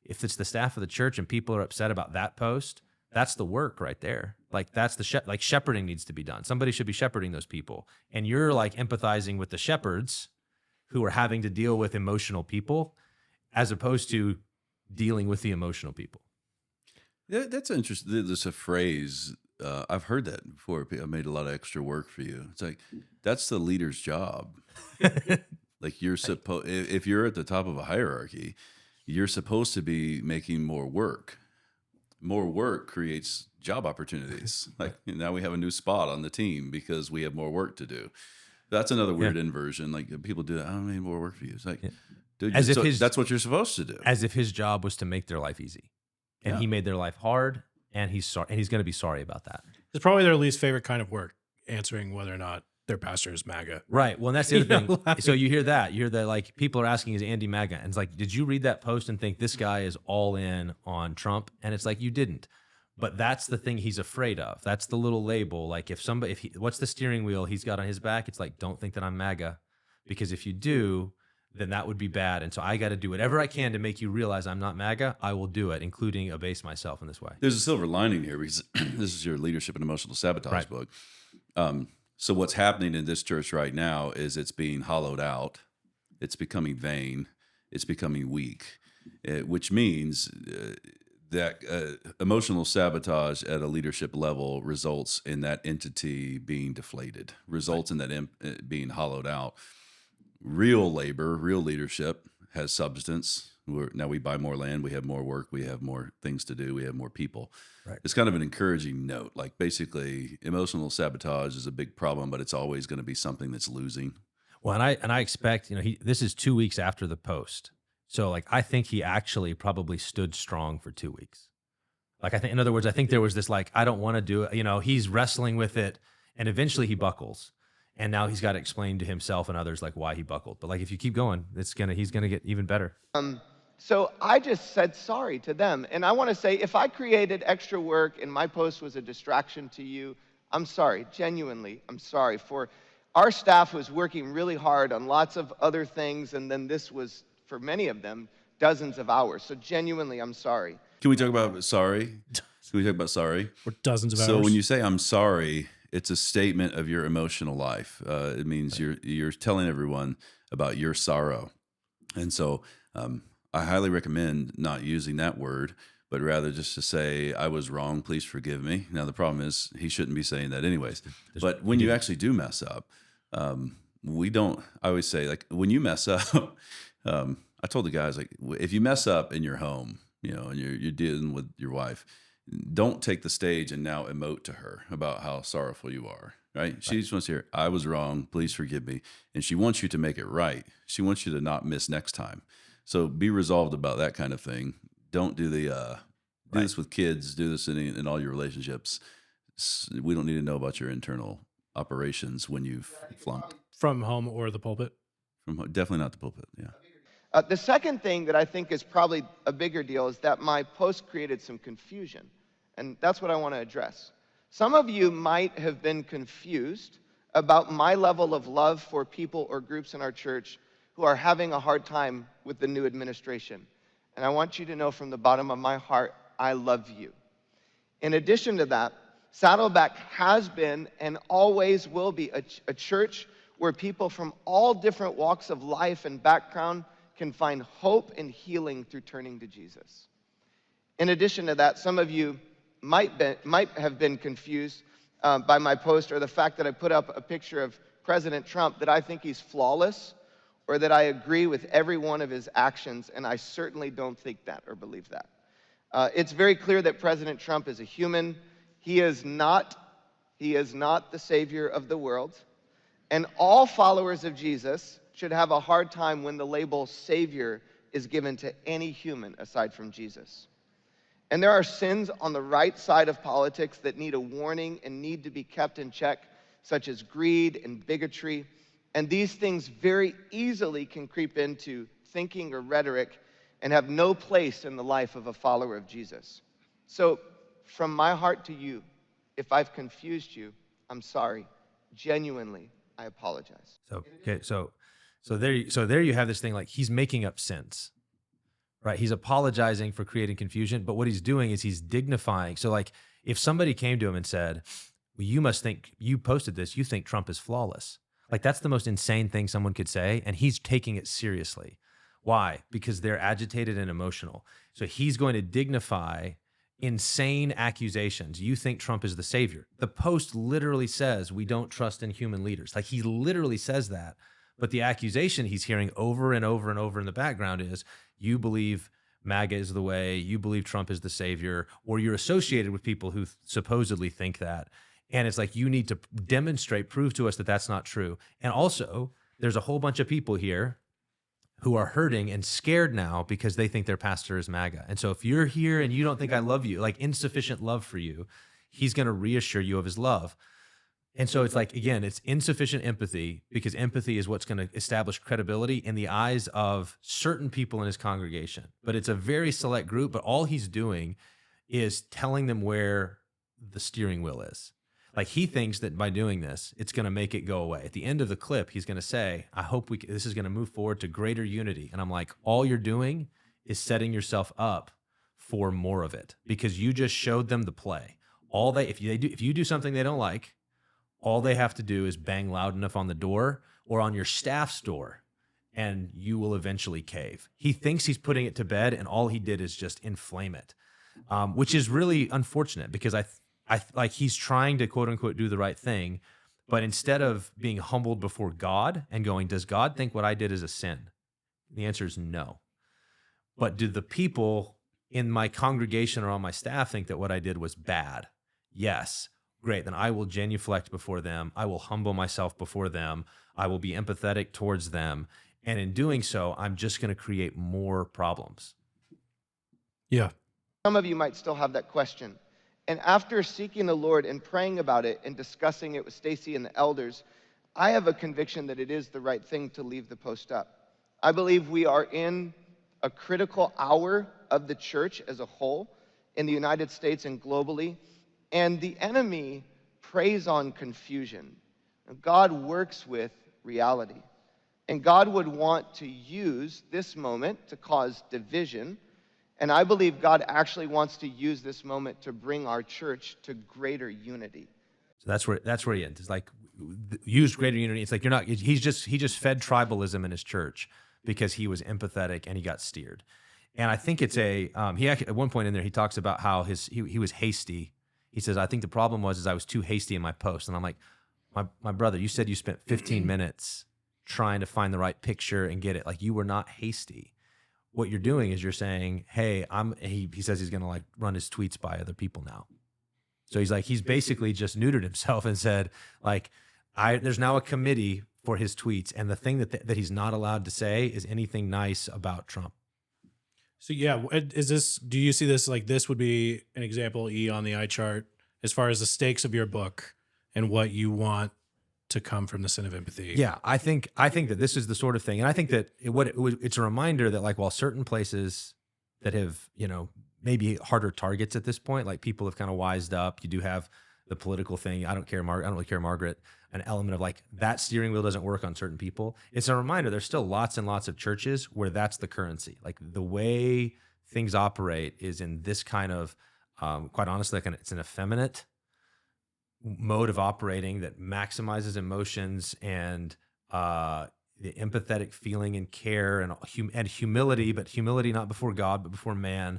if it's the staff of the church and people are upset about that post, that's the work right there. Like that's like shepherding needs to be done. Somebody should be shepherding those people. And you're like empathizing with the shepherds who are having to deal with emotional people as opposed to dealing with the emotional people. Yeah, that's interesting. There's a phrase, I've heard that before. I made a lot of extra work for you. It's like, that's the leader's job. Like you're supposed, if you're at the top of a hierarchy, you're supposed to be making more work. More work creates job opportunities. Like now we have a new spot on the team because we have more work to do. That's another weird inversion. Like people do that. I need more work for you. It's like, dude, as if that's what you're supposed to do. As if his job was to make their life easy, and he made their life hard, and he's sorry, and he's going to be sorry about that. It's probably their least favorite kind of work, answering whether or not their pastor is MAGA. Right. Well, and that's the other thing. So you hear that. You hear that, like, people are asking, is Andy MAGA? And it's like, did you read that post and think this guy is all in on Trump? And it's like, you didn't. But that's the thing he's afraid of. That's the little label. Like what's the steering wheel he's got on his back? It's like, don't think that I'm MAGA. Because if you do, then that would be bad. And so I got to do whatever I can to make you realize I'm not MAGA. I will do it, including abase myself in this way. There's a silver lining here because this is your leadership and emotional sabotage book. So what's happening in this church right now is it's being hollowed out. It's becoming vain. It's becoming weak, which means that emotional sabotage at a leadership level results in that entity being deflated, results in that being hollowed out. Real labor, real leadership has substance. Now we buy more land, we have more work, we have more things to do, we have more people. Right. It's kind of an encouraging note. Like basically, emotional sabotage is a big problem, but it's always going to be something that's losing. Well, and I expect, this is 2 weeks after the post. So like, I think he actually probably stood strong for 2 weeks. Like in other words, I think there was this like, I don't want to do it. He's wrestling with it, and eventually he buckles. And now he's got to explain to himself and others like why he buckled. But like, if you keep going, he's gonna get even better. So I just said sorry to them. And I want to say, if I created extra work and my post was a distraction to you, I'm sorry. Genuinely, I'm sorry. For our staff was working really hard on lots of other things, and then this was, for many of them, dozens of hours. So genuinely, I'm sorry. Can we talk about sorry? Can we talk about sorry? For dozens of hours. So when you say I'm sorry, it's a statement of your emotional life. It means you're telling everyone about your sorrow. And so I highly recommend not using that word, but rather just to say, I was wrong, please forgive me. Now, the problem is he shouldn't be saying that anyways. But when you actually do mess up, I always say, like, when you mess up, I told the guys, like, if you mess up in your home, and you're dealing with your wife, don't take the stage and now emote to her about how sorrowful you are, right? She just wants to hear, I was wrong, please forgive me. And she wants you to make it right. She wants you to not miss next time. So be resolved about that kind of thing. Don't do do this with kids, do this in all your relationships. We don't need to know about your internal operations when you've flunked. From home or the pulpit? Definitely not the pulpit, yeah. The second thing that I think is probably a bigger deal is that my post created some confusion. And that's what I want to address. Some of you might have been confused about my level of love for people or groups in our church who are having a hard time with the new administration. And I want you to know from the bottom of my heart, I love you. In addition to that, Saddleback has been and always will be a church where people from all different walks of life and background can find hope and healing through turning to Jesus. In addition to that, some of you might have been confused by my post or the fact that I put up a picture of President Trump, that I think he's flawless or that I agree with every one of his actions, and I certainly don't think that or believe that. It's very clear that President Trump is a human. He is not the savior of the world. And all followers of Jesus should have a hard time when the label Savior is given to any human aside from Jesus. And there are sins on the right side of politics that need a warning and need to be kept in check, such as greed and bigotry. And these things very easily can creep into thinking or rhetoric and have no place in the life of a follower of Jesus. So, from my heart to you, if I've confused you, I'm sorry. Genuinely, I apologize. So okay, so there you have this thing, like he's making up sins, right? He's apologizing for creating confusion, but what he's doing is he's dignifying. So like if somebody came to him and said, well, you must think, you posted this, you think Trump is flawless. Like that's the most insane thing someone could say, and he's taking it seriously. Why? Because they're agitated and emotional. So he's going to dignify insane accusations. You think Trump is the savior. The post literally says we don't trust in human leaders. Like he literally says that. But the accusation he's hearing over and over and over in the background is you believe MAGA is the way, you believe Trump is the savior, or you're associated with people who supposedly think that. And it's like, you need to demonstrate, prove to us that that's not true. And also, there's a whole bunch of people here who are hurting and scared now because they think their pastor is MAGA. And so if you're here and you don't think I love you, like insufficient love for you, he's going to reassure you of his love. And so it's like, again, it's insufficient empathy, because empathy is what's going to establish credibility in the eyes of certain people in his congregation. But it's a very select group, but all he's doing is telling them where the steering wheel is. Like he thinks that by doing this, it's going to make it go away. At the end of the clip, he's going to say, I hope this is going to move forward to greater unity. And I'm like, all you're doing is setting yourself up for more of it, because you just showed them the play. If you do something they don't like, all they have to do is bang loud enough on the door or on your staff's door, and you will eventually cave. He thinks he's putting it to bed, and all he did is just inflame it, which is really unfortunate, because I like he's trying to quote unquote do the right thing, but instead of being humbled before God and going, does God think what I did is a sin? The answer is no. But do the people in my congregation or on my staff think that what I did was bad? Yes. Great. Then I will genuflect before them. I will humble myself before them. I will be empathetic towards them. And in doing so, I'm just going to create more problems. Yeah. Some of you might still have that question. And after seeking the Lord and praying about it and discussing it with Stacy and the elders, I have a conviction that it is the right thing to leave the post up. I believe we are in a critical hour of the church as a whole in the United States and globally, and the enemy preys on confusion. God works with reality, and God would want to use this moment to cause division. And I believe God actually wants to use this moment to bring our church to greater unity. So that's where he ends. It's like, use greater unity. It's like he just fed tribalism in his church because he was empathetic and he got steered. And I think it's he actually, at one point in there, he talks about how he was hasty. He says, I think the problem was I was too hasty in my post. And I'm like, my brother, you said you spent 15 minutes trying to find the right picture and get it. Like, you were not hasty. What you're doing is you're saying, hey, he says he's going to like run his tweets by other people now. So he's basically just neutered himself and said, like, there's now a committee for his tweets. And the thing that he's not allowed to say is anything nice about Trump. So yeah, do you see this, like this would be an example E on the eye chart as far as the stakes of your book and what you want to come from the sin of empathy? Yeah, I think that this is the sort of thing. And I think that it's a reminder that, like, while certain places that have, maybe harder targets at this point, like people have kind of wised up, you do have the political thing. I don't really care, Margaret, an element of like that steering wheel doesn't work on certain people. It's a reminder there's still lots and lots of churches where that's the currency. Like the way things operate is in this kind of, quite honestly, like it's an effeminate mode of operating that maximizes emotions and the empathetic feeling and care and humility, but humility not before God, but before man.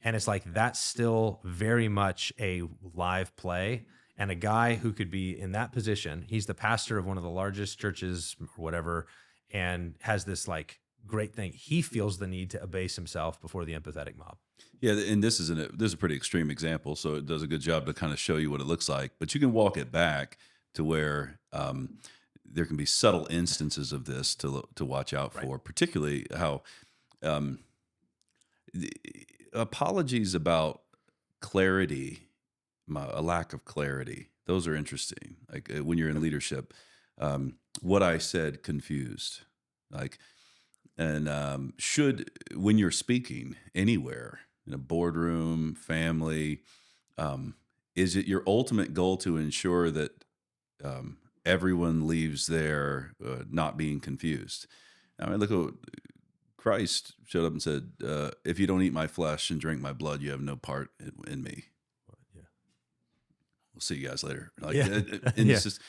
And it's like, that's still very much a live play. And a guy who could be in that position, he's the pastor of one of the largest churches or whatever, and has this like great thing. He feels the need to abase himself before the empathetic mob. Yeah, and this is a pretty extreme example, so it does a good job to kind of show you what it looks like. But you can walk it back to where there can be subtle instances of this to watch out for, particularly how um, the apologies about clarity, a lack of clarity. Those are interesting. Like when you're in leadership, what I said confused. Like, and should when you're speaking anywhere in a boardroom, family, is it your ultimate goal to ensure that everyone leaves there not being confused? I mean, look at Christ showed up and said, "If you don't eat my flesh and drink my blood, you have no part in me." Yeah. We'll see you guys later. Like, Yeah. and Yeah. it's just,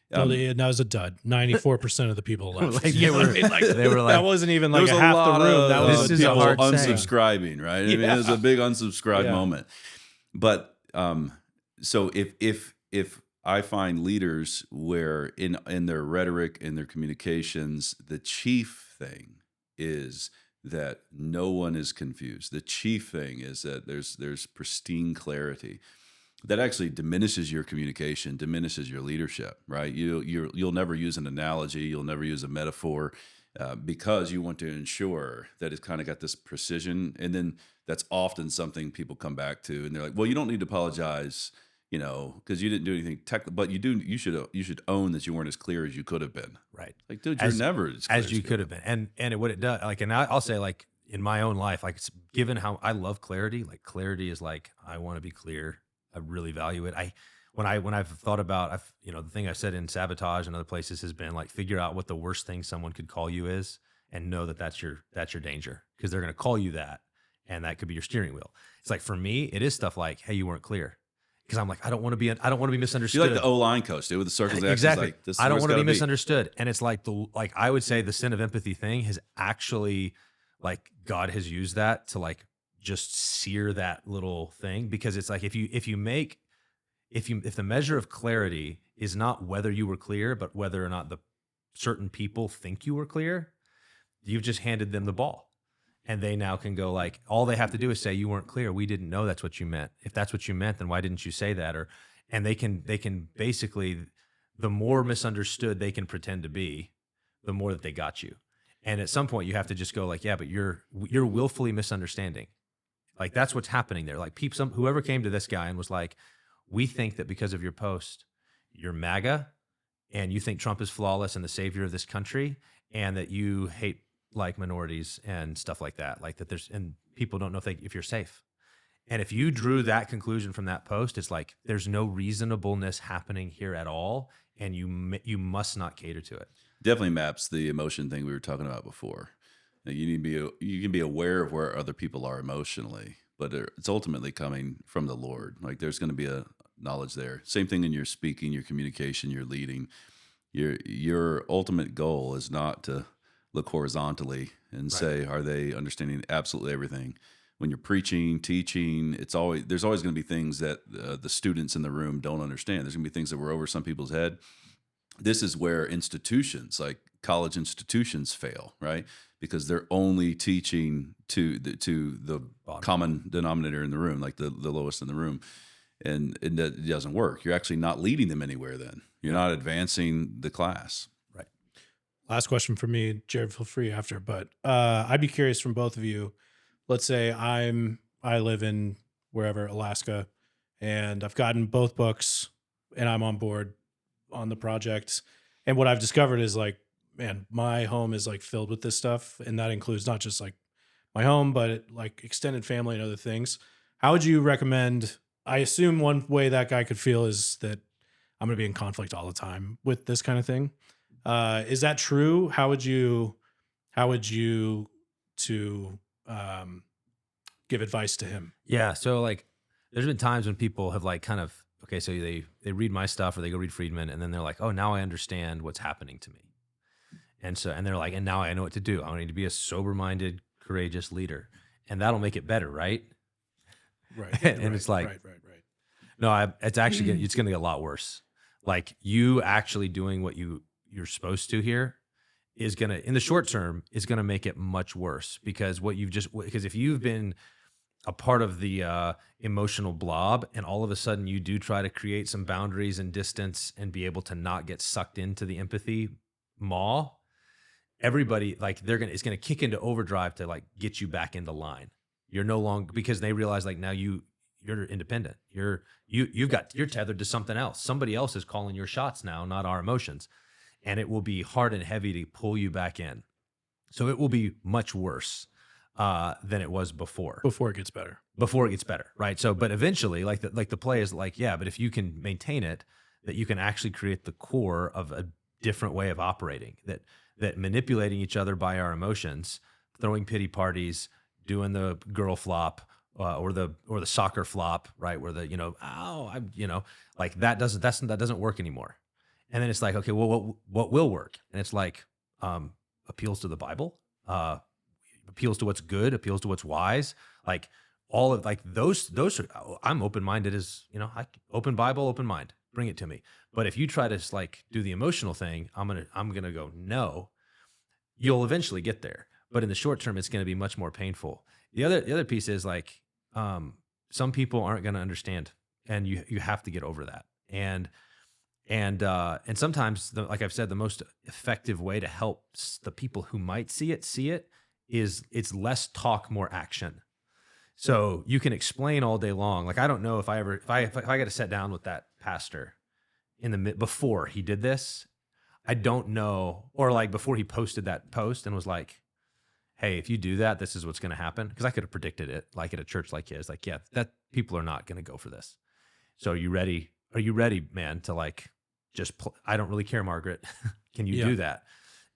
That was a dud. 94% of the people left. Like, they were that like, wasn't even there like was half lot the room. of, That was This is a people hard saying. unsubscribing, right? I mean, it was a big unsubscribe Yeah. moment. But so if I find leaders where in their rhetoric, in their communications, the chief thing is that no one is confused. The chief thing is that there's pristine clarity. That actually diminishes your communication, diminishes your leadership, right? You'll never use an analogy, you'll never use a metaphor, because you want to ensure that it's kind of got this precision. And then that's often something people come back to, and they're like, "Well, you don't need to apologize, because you didn't do anything technical, but you should own that you weren't as clear as you could have been." right. Like, dude, you're never as clear As you could have been. And what it does, like, and I'll say, like, in my own life, like, it's given how I love clarity, like, clarity is like, I want to be clear. I really value it. When I've thought about, the thing I said in Sabotage and other places has been like, figure out what the worst thing someone could call you is, and know that that's your danger, because they're going to call you that, and that could be your steering wheel. It's like, for me, it is stuff like, hey, you weren't clear, because I'm like, I don't want to be misunderstood. You're like the O-line coach, dude, with the circles. Exactly. Like, this is I where don't it's want to gotta be misunderstood. And it's like I would say the sin of empathy thing has actually, like, God has used that to, like, just sear that little thing, because it's like, if the measure of clarity is not whether you were clear, but whether or not the certain people think you were clear, you've just handed them the ball, and they now can go, like, all they have to do is say, you weren't clear. We didn't know that's what you meant. If that's what you meant, then why didn't you say that? And they can basically, the more misunderstood they can pretend to be, the more that they got you. And at some point you have to just go, like, yeah, but you're willfully misunderstanding. Like, that's what's happening there. Like, whoever came to this guy and was like, we think that because of your post, you're MAGA, and you think Trump is flawless and the savior of this country, and that you hate, like, minorities and stuff like that. Like, that and people don't know if you're safe. And if you drew that conclusion from that post, it's like, there's no reasonableness happening here at all, and you must not cater to it. Definitely maps the emotion thing we were talking about before. You can be aware of where other people are emotionally, but it's ultimately coming from the Lord. Like, there's going to be a knowledge there. Same thing in your speaking, your communication, your leading. Your ultimate goal is not to look horizontally and say, are they understanding absolutely everything? When you're preaching, teaching, there's always going to be things that the students in the room don't understand. There's going to be things that were over some people's head. This is where institutions, like college institutions, fail, right? Because they're only teaching to the common denominator in the room, like the lowest in the room. And that doesn't work. You're actually not leading them anywhere then. You're not advancing the class. Right. Last question for me, Jared, feel free after, but I'd be curious from both of you. Let's say I live in wherever, Alaska, and I've gotten both books and I'm on board on the project. And what I've discovered is, like, man, my home is, like, filled with this stuff. And that includes not just, like, my home, but like extended family and other things. How would you recommend? I assume one way that guy could feel is that I'm going to be in conflict all the time with this kind of thing. Is that true? How would you give advice to him? Yeah. So, like, there's been times when people have, like, kind of, okay, so they read my stuff or they go read Friedman, and then they're like, oh, now I understand what's happening to me. And they're like, and now I know what to do. I need to be a sober-minded, courageous leader. And that'll make it better, right? Right. And right, it's like, right. no, it's actually, it's going to get a lot worse. Like, you actually doing what you're supposed to here is going to, in the short term, is going to make it much worse, because if you've been a part of the emotional blob, and all of a sudden you do try to create some boundaries and distance and be able to not get sucked into the empathy maw, everybody like it's gonna kick into overdrive to like get you back into line. You're no longer, because they realize like now you're independent. You're tethered to something else. Somebody else is calling your shots now, not our emotions. And it will be hard and heavy to pull you back in. So it will be much worse than it was before. Before it gets better. Before it gets better, right? So, but eventually, like the play is like, yeah, but if you can maintain it, that you can actually create the core of a different way of operating. That manipulating each other by our emotions, throwing pity parties, doing the girl flop, or the soccer flop, right? Where like that doesn't work anymore. And then it's like, okay, well, what will work? And it's like appeals to the Bible, appeals to what's good, appeals to what's wise, like all of like those are, I'm open-minded as, open Bible, open mind, bring it to me. But if you try to just like do the emotional thing, I'm gonna go, no. You'll eventually get there, but in the short term, it's going to be much more painful. The other piece is like, some people aren't going to understand, and you have to get over that. And sometimes, like I've said, the most effective way to help the people who might see it is it's less talk, more action. So you can explain all day long. Like, I don't know if I got to sit down with that pastor before he did this, I don't know, or like before he posted that post and was like, hey, if you do that, this is what's going to happen. Because I could have predicted it, like at a church like his, like, yeah, that people are not going to go for this. So are you ready, man, to like just I don't really care, Margaret. Can you do that?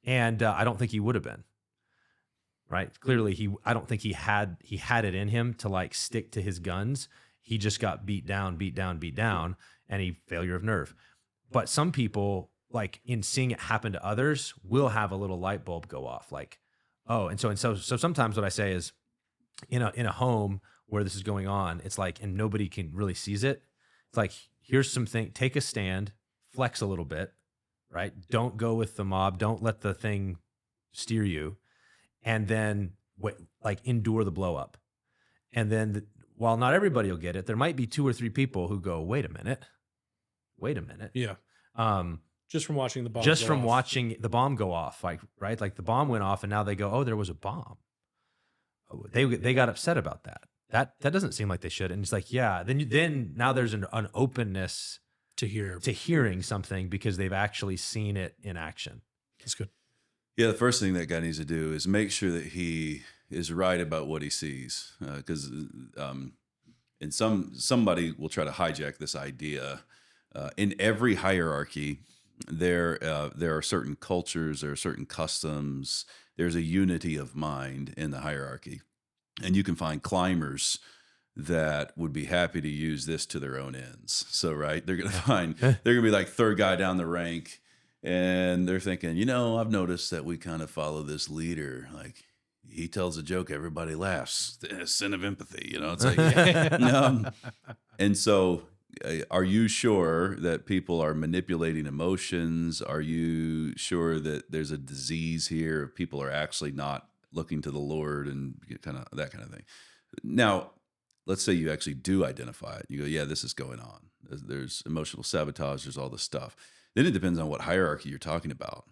And I don't think he would have been. Right? Clearly, I don't think he had it in him to like stick to his guns. He just got beat down, and he failure of nerve. But some people, like in seeing it happen to others, will have a little light bulb go off. Like, oh, and so sometimes what I say is, in a home where this is going on, it's like, and nobody can really sees it. It's like, here's something. Take a stand, flex a little bit, right? Don't go with the mob. Don't let the thing steer you. And then endure the blow up. And then while not everybody will get it, there might be 2 or 3 people who go, wait a minute. Yeah. Just from watching the bomb. Watching the bomb go off, like, right? Like the bomb went off and now they go, oh, there was a bomb. Oh, they got upset about that. That doesn't seem like they should. And it's like, yeah, then now there's an openness to hearing something because they've actually seen it in action. That's good. Yeah, the first thing that guy needs to do is make sure that he is right about what he sees, because and somebody will try to hijack this idea. In every hierarchy, there are certain cultures, there are certain customs. There's a unity of mind in the hierarchy, and you can find climbers that would be happy to use this to their own ends. So, right, they're gonna be like third guy down the rank. And they're thinking, I've noticed that we kind of follow this leader. Like, he tells a joke, everybody laughs. The sin of empathy, It's like, and so, are you sure that people are manipulating emotions? Are you sure that there's a disease here? People are actually not looking to the Lord and kind of that kind of thing. Now, let's say you actually do identify it. You go, yeah, this is going on. There's emotional sabotage. There's all this stuff. Then it depends on what hierarchy you're talking about.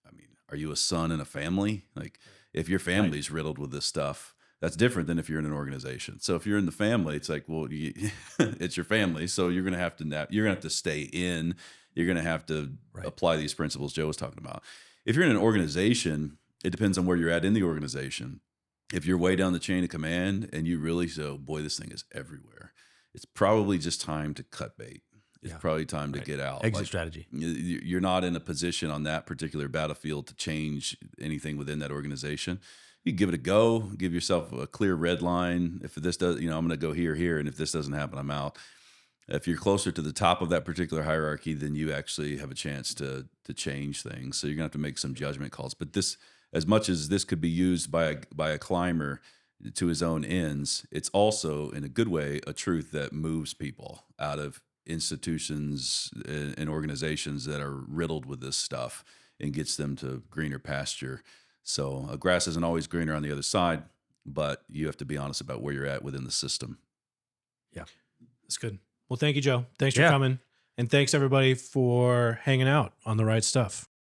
I mean, are you a son in a family? Like, if your family's riddled with this stuff, that's different than if you're in an organization. So if you're in the family, it's like, well, it's your family, so you're gonna have to stay in. You're gonna have to apply these principles Joe was talking about. If you're in an organization, it depends on where you're at in the organization. If you're way down the chain of command and you really boy, this thing is everywhere. It's probably just time to cut bait. It's probably time to get out. Exit strategy. You're not in a position on that particular battlefield to change anything within that organization. You give it a go. Give yourself a clear red line. If this does, I'm going to go here, and if this doesn't happen, I'm out. If you're closer to the top of that particular hierarchy, then you actually have a chance to change things. So you're going to have to make some judgment calls. But this, as much as this could be used by a climber to his own ends, it's also, in a good way, a truth that moves people out of institutions and organizations that are riddled with this stuff and gets them to greener pasture. So grass isn't always greener on the other side. but you have to be honest about where you're at within the system. That's good. Well, thank you, Joe. Thanks for Yeah. coming. And thanks everybody for hanging out on The Right Stuff.